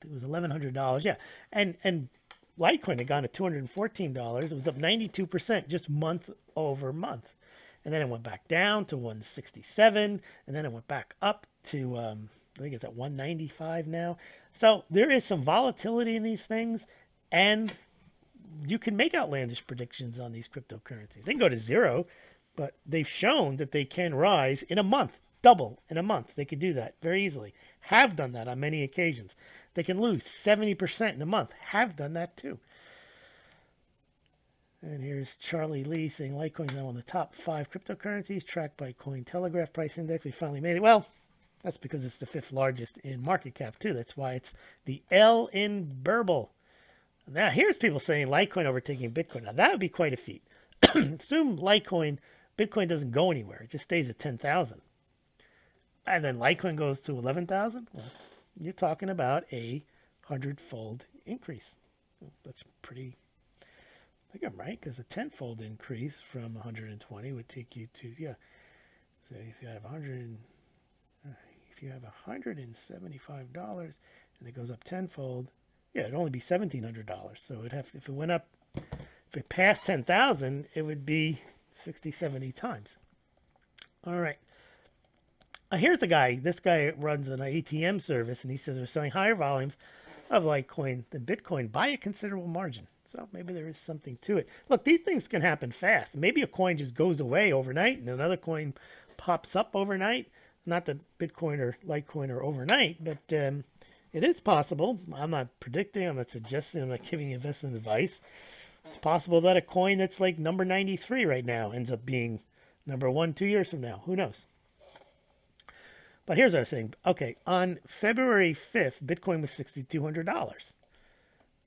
think it was $1,100. Yeah, and Litecoin had gone to $214. It was up 92% just month over month, and then it went back down to 167, and then it went back up to I think it's at 195 now. So there is some volatility in these things, and you can make outlandish predictions on these cryptocurrencies. They can go to zero, but they've shown that they can rise in a month, double in a month. They can do that very easily. Have done that on many occasions. They can lose 70% in a month. Have done that too. And here's Charlie Lee saying Litecoin is now on the top 5 cryptocurrencies tracked by Cointelegraph Price Index. We finally made it. Well, that's because it's the 5th largest in market cap too. That's why it's the L in Burble. Now here's people saying Litecoin overtaking Bitcoin. Now that would be quite a feat. Assume Bitcoin doesn't go anywhere. It just stays at 10,000. And then Litecoin goes to 11,000. Well, you're talking about a 100-fold increase. That's pretty, I think I'm right, because a 10-fold increase from 120 would take you to, yeah. So if you have $175 and it goes up 10-fold, yeah, it'd only be $1,700. So it'd have, if it went up, if it passed 10,000, it would be 60, 70 times. All right. Here's a guy. This guy runs an ATM service, and he says they're selling higher volumes of Litecoin than Bitcoin by a considerable margin. So maybe there is something to it. Look, these things can happen fast. Maybe a coin just goes away overnight, and another coin pops up overnight. Not that Bitcoin or Litecoin are overnight, but it is possible. I'm not predicting. I'm not suggesting. I'm not giving investment advice. It's possible that a coin that's like number 93 right now ends up being number 1 2 years from now. Who knows? But here's what I was saying. Okay, on February 5th, Bitcoin was $6,200.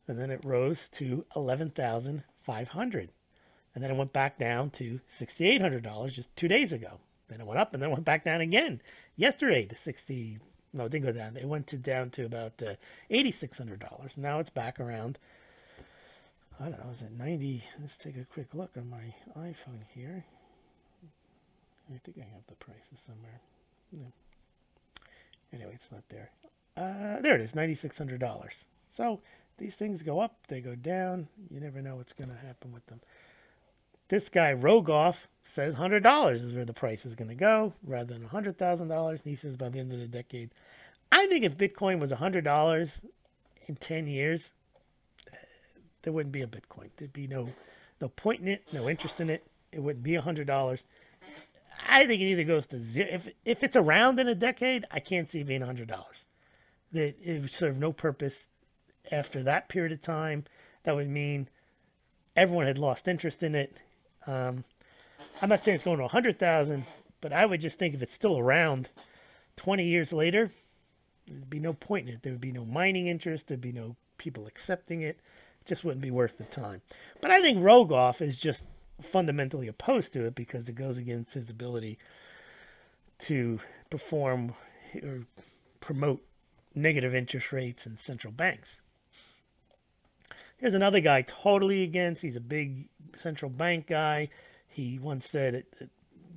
And then it rose to $11,500. And then it went back down to $6,800 just 2 days ago. Then it went up and then it went back down again yesterday to 60. No, it didn't go down. It went down to about $8,600. Now it's back around, I don't know, is it 90? Let's take a quick look on my iPhone here. I think I have the prices somewhere. No. Anyway, it's not there. There it is, $9,600. So these things go up, they go down. You never know what's going to happen with them. This guy, Rogoff, says $100 is where the price is going to go rather than $100,000. And he says by the end of the decade. I think if Bitcoin was $100 in 10 years, there wouldn't be a Bitcoin. There'd be no point in it, no interest in it. It wouldn't be $100. I think it either goes to zero. If it's around in a decade, I can't see it being $100. It would serve no purpose after that period of time. That would mean everyone had lost interest in it. I'm not saying it's going to 100,000, but I would just think if it's still around 20 years later, there'd be no point in it. There would be no mining interest. There'd be no people accepting it. It just wouldn't be worth the time. But I think Rogoff is just fundamentally opposed to it because it goes against his ability to perform or promote negative interest rates in central banks. Here's another guy totally against. He's a big central bank guy. He once said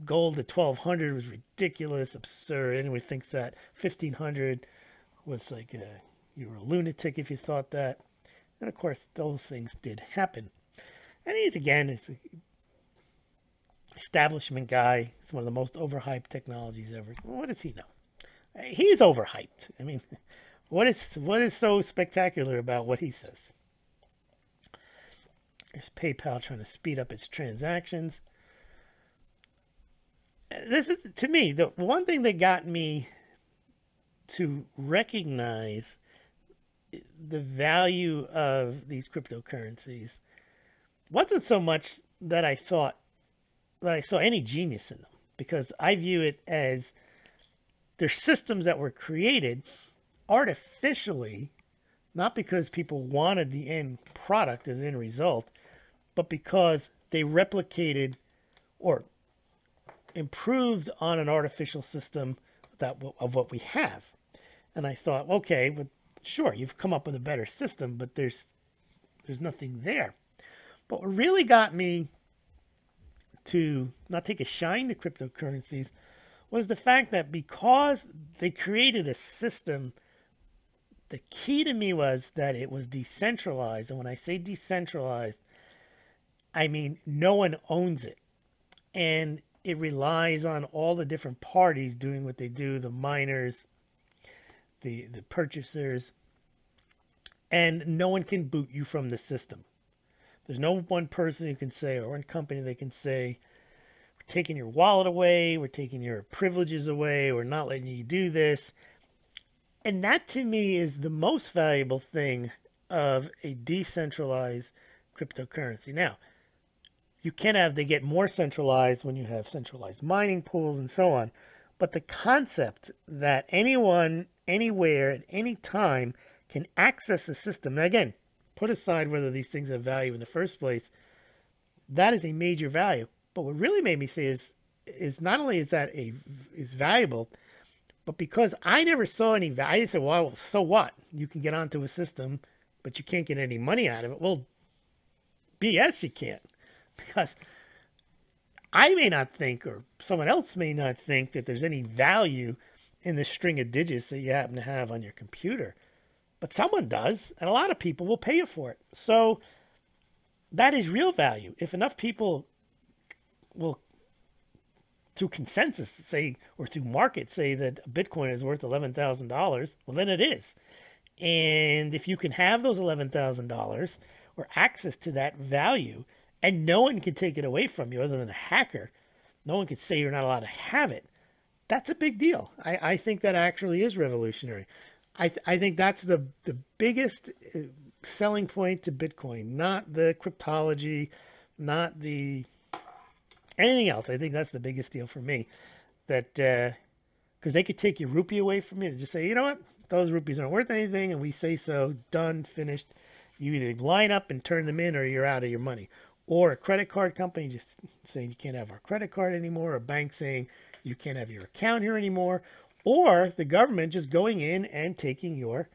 gold at 1,200 was ridiculous, absurd. Anyone thinks that 1,500 was like you were a lunatic if you thought that. And of course, those things did happen. And he's an establishment guy. It's one of the most overhyped technologies ever. Well, what does he know? He's overhyped. I mean, what is so spectacular about what he says? There's PayPal trying to speed up its transactions. This is, to me, the one thing that got me to recognize the value of these cryptocurrencies wasn't so much that I thought that I saw any genius in them, because I view it as they're systems that were created artificially, not because people wanted the end product and the end result, but because they replicated or improved on an artificial system of what we have. And I thought, okay, but sure, you've come up with a better system, but there's nothing there. But what really got me to not take a shine to cryptocurrencies was the fact that because they created a system, the key to me was that it was decentralized. And when I say decentralized, I mean no one owns it. And it relies on all the different parties doing what they do, the miners, the purchasers, and no one can boot you from the system. There's no one person who can say, or one company that can say, we're taking your wallet away, we're taking your privileges away, we're not letting you do this. And that to me is the most valuable thing of a decentralized cryptocurrency. Now, you can have, they get more centralized when you have centralized mining pools and so on. But the concept that anyone, anywhere, at any time can access a system. Now again, put aside whether these things have value in the first place, that is a major value. But what really made me say is not only is that is valuable, but because I never saw any value, I just said, well, so what? You can get onto a system, but you can't get any money out of it. Well, BS, you can't. Because I may not think, or someone else may not think, that there's any value in the string of digits that you happen to have on your computer. But someone does, and a lot of people will pay you for it. So that is real value. If enough people will, through consensus, say, or through market, say that Bitcoin is worth $11,000, well, then it is. And if you can have those $11,000 or access to that value, and no one can take it away from you other than a hacker, no one can say you're not allowed to have it, that's a big deal. I think that actually is revolutionary. I think that's the biggest selling point to Bitcoin, not the cryptology, not the anything else. I think that's the biggest deal for me. That because they could take your rupee away from you and just say, you know what, those rupees aren't worth anything, and we say so, done, finished. You either line up and turn them in, or you're out of your money. Or a credit card company just saying you can't have our credit card anymore, or a bank saying you can't have your account here anymore, or the government just going in and taking your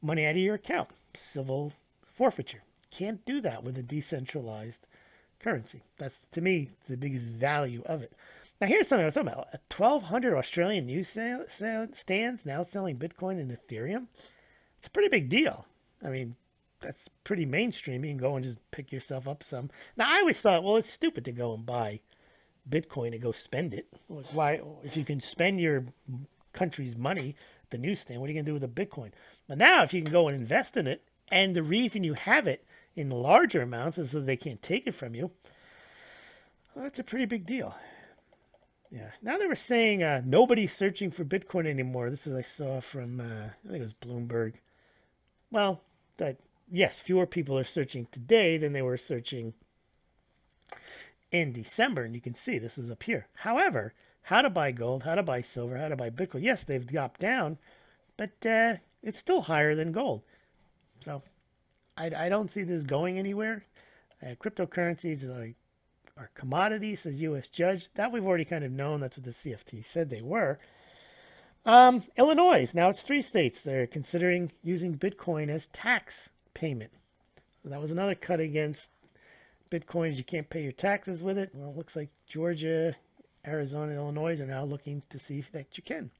money out of your account. Civil forfeiture. Can't do that with a decentralized currency. That's, to me, the biggest value of it. Now, here's something I was talking about. 1,200 Australian news stands now selling Bitcoin and Ethereum. It's a pretty big deal. I mean, that's pretty mainstream. You can go and just pick yourself up some. Now, I always thought, well, it's stupid to go and buy Bitcoin and go spend it. Why? If you can spend your country's money at the newsstand, what are you going to do with a Bitcoin? But now, if you can go and invest in it, and the reason you have it in larger amounts is so they can't take it from you, well, that's a pretty big deal. Yeah. Now they were saying nobody's searching for Bitcoin anymore. This is I saw from, I think it was Bloomberg. Well, that yes, fewer people are searching today than they were searching in December. And you can see this was up here. However, how to buy gold, how to buy silver, how to buy Bitcoin. Yes, they've dropped down, but it's still higher than gold. So I don't see this going anywhere. Cryptocurrencies are commodities, says U.S. judge. That we've already kind of known. That's what the CFT said they were. Illinois, now it's 3 states. They're considering using Bitcoin as tax payment. So that was another cut against Bitcoins. You can't pay your taxes with it. Well, it looks like Georgia, Arizona, and Illinois are now looking to see if that you can.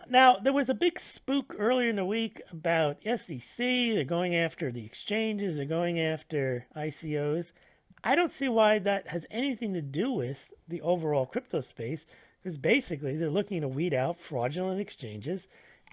Now, there was a big spook earlier in the week about SEC. They're going after the exchanges. They're going after ICOs. I don't see why that has anything to do with the overall crypto space, because basically they're looking to weed out fraudulent exchanges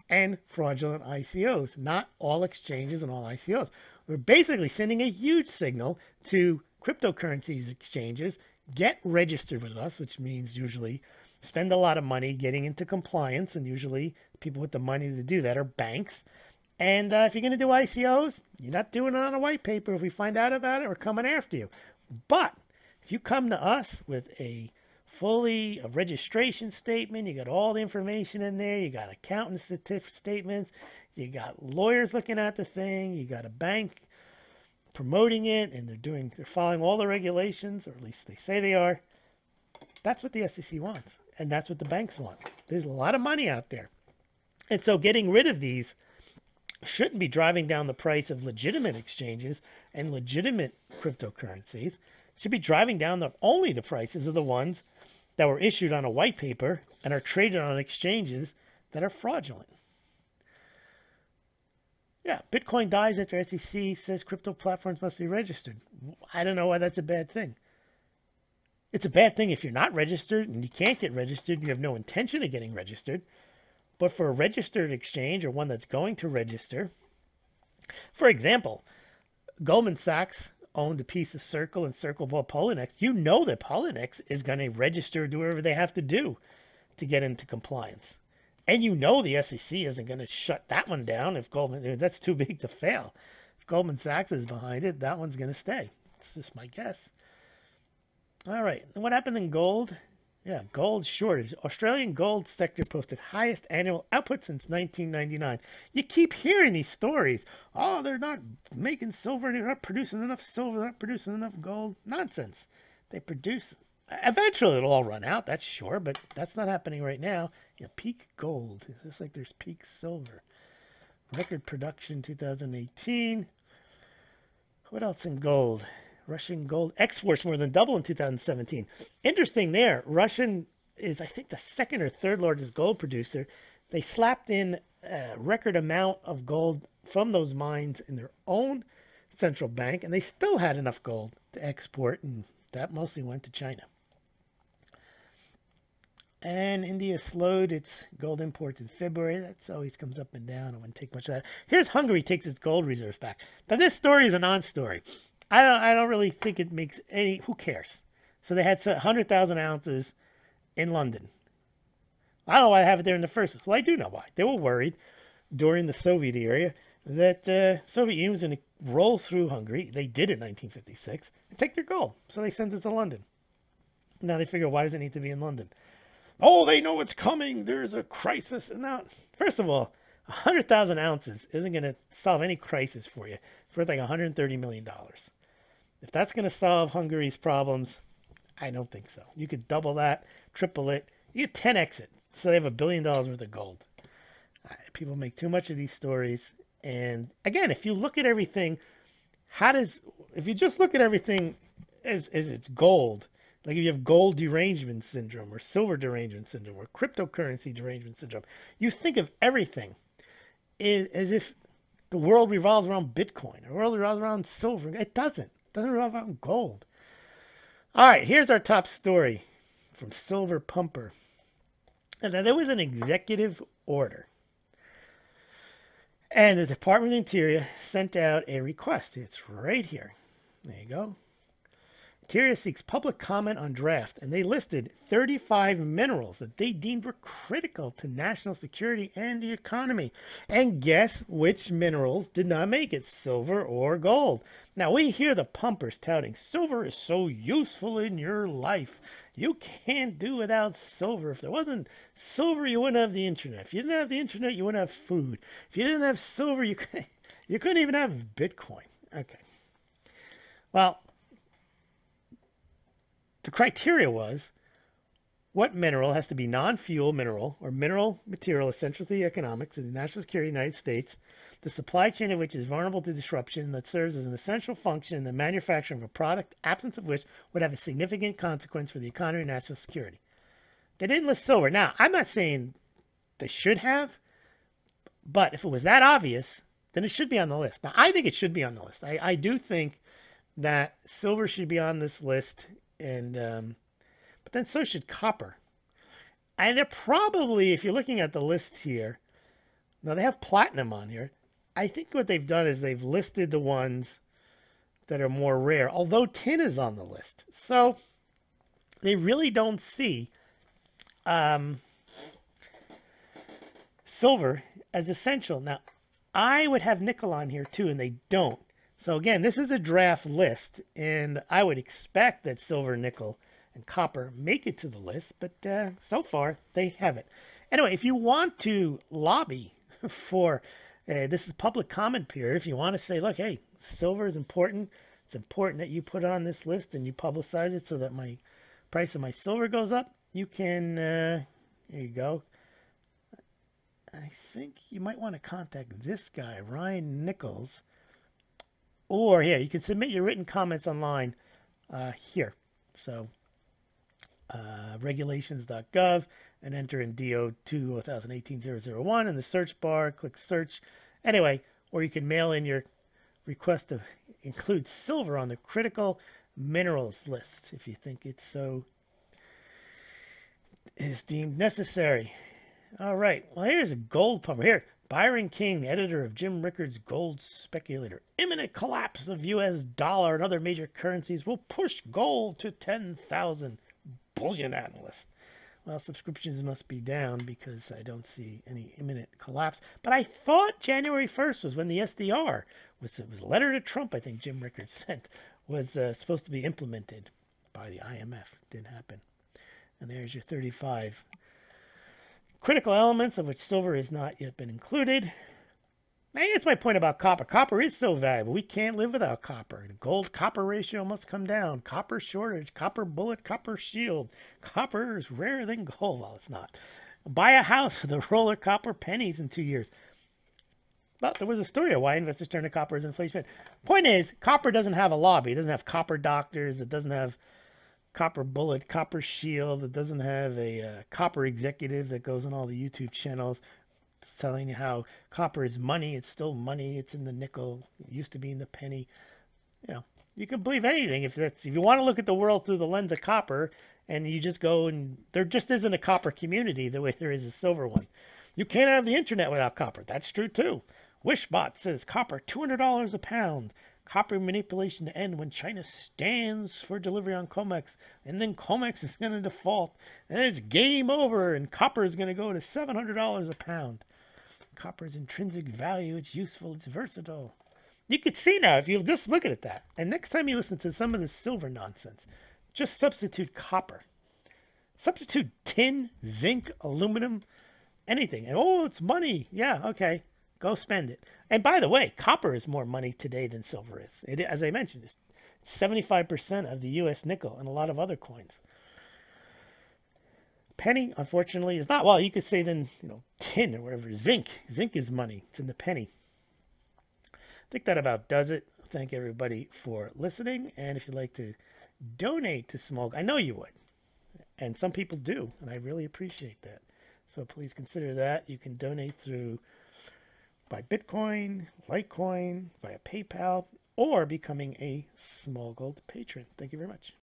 and fraudulent ICOs. Not all exchanges and all ICOs. We're basically sending a huge signal to cryptocurrencies exchanges. Get registered with us, which means usually spend a lot of money getting into compliance, and usually people with the money to do that are banks. And if you're going to do ICOs, you're not doing it on a white paper. If we find out about it, we're coming after you. But if you come to us with a registration statement, you got all the information in there, you got accountant statements, you got lawyers looking at the thing, you got a bank promoting it, and they're following all the regulations, or at least they say they are. That's what the SEC wants, and that's what the banks want. There's a lot of money out there. And so getting rid of these shouldn't be driving down the price of legitimate exchanges and legitimate cryptocurrencies. should be driving down only the prices of the ones that were issued on a white paper and are traded on exchanges that are fraudulent. Yeah, Bitcoin dies after SEC says crypto platforms must be registered. I don't know why that's a bad thing. It's a bad thing if you're not registered and you can't get registered, you have no intention of getting registered. But for a registered exchange or one that's going to register, for example, Goldman Sachs owned a piece of Circle and Circle bought Poloniex. You know that Poloniex is going to register, do whatever they have to do to get into compliance. And you know the SEC isn't going to shut that one down if that's too big to fail. If Goldman Sachs is behind it, that one's going to stay. It's just my guess. All right. And what happened in gold? Yeah, gold shortage. Australian gold sector posted highest annual output since 1999. You keep hearing these stories. Oh, they're not making silver. They're not producing enough silver. They're not producing enough gold. Nonsense. They produce. Eventually, it'll all run out. That's sure, but that's not happening right now. Yeah, peak gold. It's just like there's peak silver. Record production 2018. What else in gold? Russian gold exports more than double in 2017. Interesting there. Russian is, I think, the second or third largest gold producer. They slapped in a record amount of gold from those mines in their own central bank, and they still had enough gold to export, and that mostly went to China. And India slowed its gold imports in February. That always comes up and down. I wouldn't take much of that. Here's Hungary takes its gold reserves back. Now, this story is a non-story. I don't really think it makes any. Who cares? So they had 100,000 ounces in London. I don't know why I have it there in the first place. Well, I do know why. They were worried during the Soviet era that Soviet Union was going to roll through Hungary. They did in 1956 and take their gold. So they sent it to London. Now they figure, why does it need to be in London? Oh, they know it's coming. There's a crisis. And now, first of all, 100,000 ounces isn't going to solve any crisis for you. It's worth like $130 million. If that's going to solve Hungary's problems, I don't think so. You could double that, triple it. You get 10x it. So they have $1 billion worth of gold. People make too much of these stories. And again, if you look at everything, if you just look at everything as it's gold, like if you have gold derangement syndrome or silver derangement syndrome or cryptocurrency derangement syndrome, you think of everything as if the world revolves around Bitcoin. The world revolves around silver. It doesn't. It doesn't revolve around gold. All right, here's our top story from Silver Pumper. And there was an executive order. And the Department of Interior sent out a request. It's right here. There you go. Interior seeks public comment on draft, and they listed 35 minerals that they deemed were critical to national security and the economy. And guess which minerals did not make it? Silver or gold. Now, we hear the pumpers touting, silver is so useful in your life. You can't do without silver. If there wasn't silver, you wouldn't have the internet. If you didn't have the internet, you wouldn't have food. If you didn't have silver, you couldn't even have Bitcoin. Okay. Well, the criteria was what mineral has to be non-fuel mineral or mineral material essential to the economics and the national security of the United States, the supply chain of which is vulnerable to disruption that serves as an essential function in the manufacture of a product, absence of which would have a significant consequence for the economy and national security. They didn't list silver. Now, I'm not saying they should have, but if it was that obvious, then it should be on the list. Now, I think it should be on the list. I do think that silver should be on this list. And but then so should copper. And they're probably, if you're looking at the list here, now they have platinum on here. I think what they've done is they've listed the ones that are more rare, although tin is on the list. So they really don't see silver as essential. Now, I would have nickel on here too, and they don't. So again, this is a draft list, and I would expect that silver, nickel, and copper make it to the list, but so far they haven't. Anyway, if you want to lobby for, this is public comment period, if you want to say, look, hey, silver is important, it's important that you put it on this list and you publicize it so that my price of my silver goes up, you can, there you go. I think you might want to contact this guy, Ryan Nichols. Or, yeah, you can submit your written comments online here. So regulations.gov and enter in DO 2018-001 in the search bar, click search. Anyway, or you can mail in your request to include silver on the critical minerals list if you think it's so is deemed necessary. All right, well, here's a gold pumper. Here, Byron King, editor of Jim Rickards' Gold Speculator. Imminent collapse of U.S. dollar and other major currencies will push gold to 10,000. Bullion analyst. Well, subscriptions must be down because I don't see any imminent collapse. But I thought January 1st was when the SDR, it was a letter to Trump, I think Jim Rickards sent, was supposed to be implemented by the IMF. Didn't happen. And there's your 35 critical elements, of which silver has not yet been included. Now, here's my point about copper. Copper is so valuable. We can't live without copper. The gold-copper ratio must come down. Copper shortage, copper bullet, copper shield. Copper is rarer than gold. Well, it's not. Buy a house with a roll of copper pennies in 2 years. Well, there was a story of why investors turn to copper as inflation. Point is, copper doesn't have a lobby. It doesn't have copper doctors. It doesn't have copper bullet, copper shield. It doesn't have a copper executive that goes on all the YouTube channels telling you how copper is money. It's still money. It's in the nickel. It used to be in the penny. You know, you can believe anything if you want to look at the world through the lens of copper, and you just go and there just isn't a copper community the way there is a silver one. You can't have the internet without copper. That's true too. Wishbot says copper $200 a pound. Copper manipulation to end when China stands for delivery on COMEX, and then COMEX is going to default, and then it's game over, and copper is going to go to $700 a pound. Copper's intrinsic value, it's useful, it's versatile. You can see now, if you just look at that, and next time you listen to some of this silver nonsense, just substitute copper. Substitute tin, zinc, aluminum, anything. And oh, it's money. Yeah, okay. Go spend it. And by the way, copper is more money today than silver is. It, as I mentioned, it's 75% of the U.S. nickel and a lot of other coins. Penny, unfortunately, is not. Well, you could say then, tin or whatever. Zinc. Zinc is money. It's in the penny. I think that about does it. Thank everybody for listening. And if you'd like to donate to Smaulgld, I know you would. And some people do. And I really appreciate that. So please consider that. You can donate by Bitcoin, Litecoin, via PayPal, or becoming a Smaulgld patron. Thank you very much.